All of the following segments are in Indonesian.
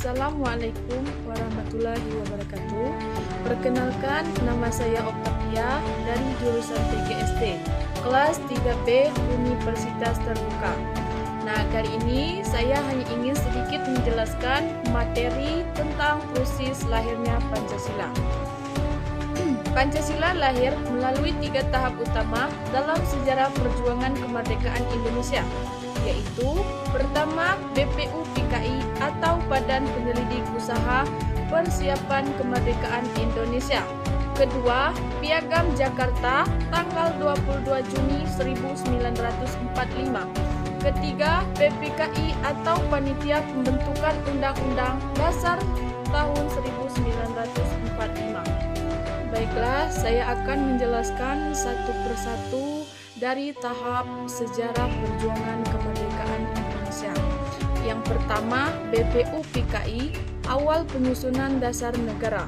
Assalamualaikum warahmatullahi wabarakatuh. Perkenalkan, nama saya Octavia dari jurusan PGST, kelas 3B Universitas Terbuka. Nah, kali ini saya hanya ingin sedikit menjelaskan materi tentang proses lahirnya Pancasila. Pancasila lahir melalui 3 tahap utama dalam sejarah perjuangan kemerdekaan Indonesia, yaitu pertama BPUPKI atau Badan Penyelidik Usaha Persiapan Kemerdekaan Indonesia. Kedua, Piagam Jakarta tanggal 22 Juni 1945. Ketiga, PPKI atau Panitia Pembentukan Undang-Undang Dasar tahun 1945. Baiklah, saya akan menjelaskan satu persatu dari tahap sejarah perjuangan kemerdekaan Indonesia. Yang pertama, BPUPKI, awal penyusunan dasar negara.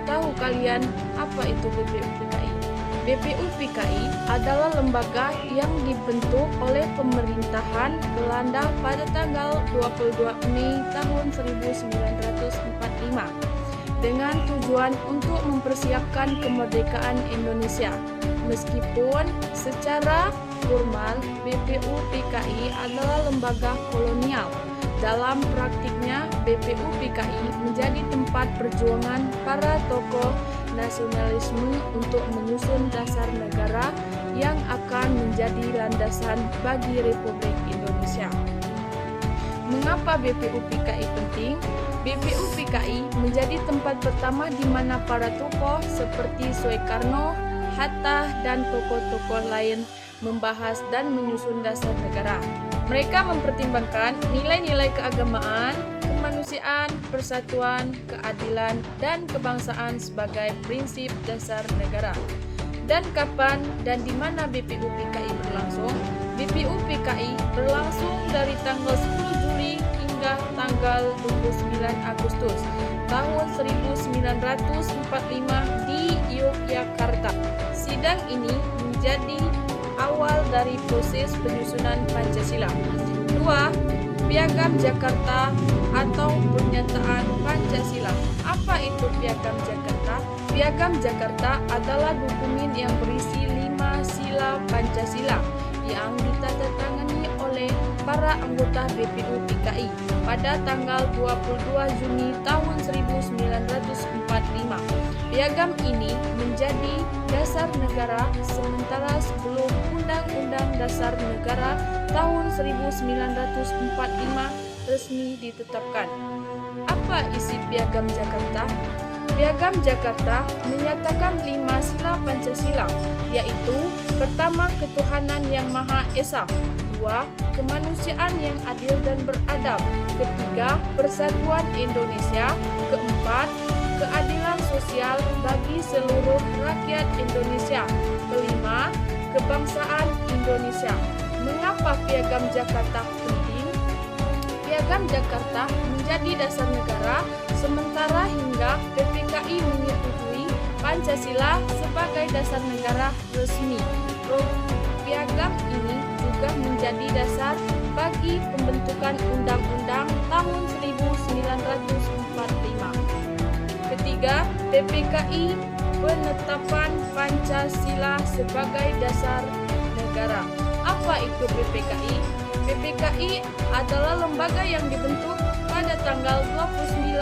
Tahu kalian apa itu BPUPKI? BPUPKI adalah lembaga yang dibentuk oleh pemerintahan Belanda pada tanggal 22 Mei tahun 1945 dengan tujuan untuk mempersiapkan kemerdekaan Indonesia. Meskipun secara formal BPUPKI adalah lembaga kolonial, dalam praktiknya BPUPKI menjadi tempat perjuangan para tokoh nasionalisme untuk menyusun dasar negara yang akan menjadi landasan bagi Republik Indonesia. Mengapa BPUPKI penting? BPUPKI menjadi tempat pertama di mana para tokoh seperti Soekarno, Hatta, dan tokoh-tokoh lain membahas dan menyusun dasar negara. Mereka mempertimbangkan nilai-nilai keagamaan, kemanusiaan, persatuan, keadilan, dan kebangsaan sebagai prinsip dasar negara. Dan kapan dan di mana BPUPKI berlangsung? BPUPKI berlangsung dari tanggal 10 Juli hingga tanggal 29 Agustus tahun 1945 di Yogyakarta. Sidang ini menjadi awal dari proses penyusunan Pancasila. 2. Piagam Jakarta atau Pernyataan Pancasila. Apa itu Piagam Jakarta? Piagam Jakarta adalah dokumen yang berisi 5 sila Pancasila yang ditandatangani oleh para anggota BPUPKI pada tanggal 22 Juni tahun 1945. Piagam ini menjadi dasar negara sementara sebelum Undang-Undang Dasar Negara tahun 1945 resmi ditetapkan. Apa isi Piagam Jakarta? Piagam Jakarta menyatakan 5 sila Pancasila, yaitu pertama, ketuhanan yang Maha Esa. 2. Kemanusiaan yang adil dan beradab. Ketiga, persatuan Indonesia. Keempat, keadilan sosial bagi seluruh rakyat Indonesia. Kelima, kebangsaan Indonesia. Mengapa Piagam Jakarta penting? Piagam Jakarta menjadi dasar negara sementara hingga PPKI menyetujui Pancasila sebagai dasar negara resmi. Piagam ini juga menjadi dasar bagi pembentukan Undang-Undang tahun 1945. Ketiga, PPKI penetapan Pancasila sebagai dasar negara. Apa itu PPKI? PPKI adalah lembaga yang dibentuk pada tanggal 29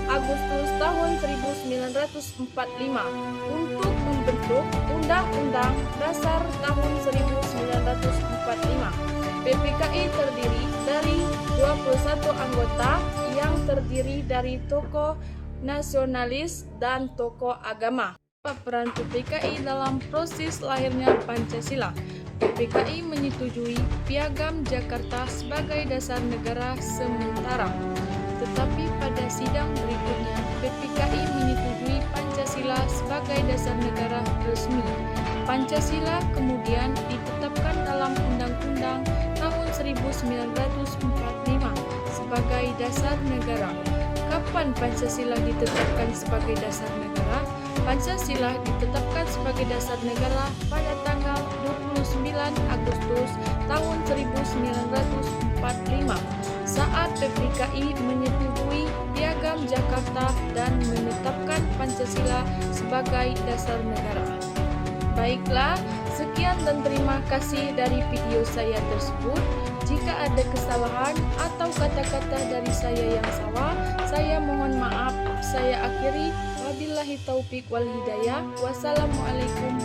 Agustus tahun 1945 untuk membentuk Undang-Undang Dasar tahun 1945. PPKI terdiri dari 21 anggota yang terdiri dari tokoh nasionalis dan tokoh agama. Apa peran PPKI dalam proses lahirnya Pancasila? PPKI menyetujui Piagam Jakarta sebagai dasar negara sementara. Tetapi pada sidang berikutnya, PPKI menyetujui Pancasila sebagai dasar negara resmi. Pancasila kemudian ditetapkan dalam Undang-Undang tahun 1945 sebagai dasar negara. Kapan Pancasila ditetapkan sebagai dasar negara? Pancasila ditetapkan sebagai dasar negara pada tanggal 29 Agustus tahun 1945. saat PPKI menyetujui Piagam Jakarta dan menetapkan Pancasila sebagai dasar negara. Baiklah, sekian dan terima kasih dari video saya tersebut. Jika ada kesalahan atau kata-kata dari saya yang salah, saya mohon maaf. Saya akhiri. Wabillahi taufik wal hidayah. Wassalamualaikum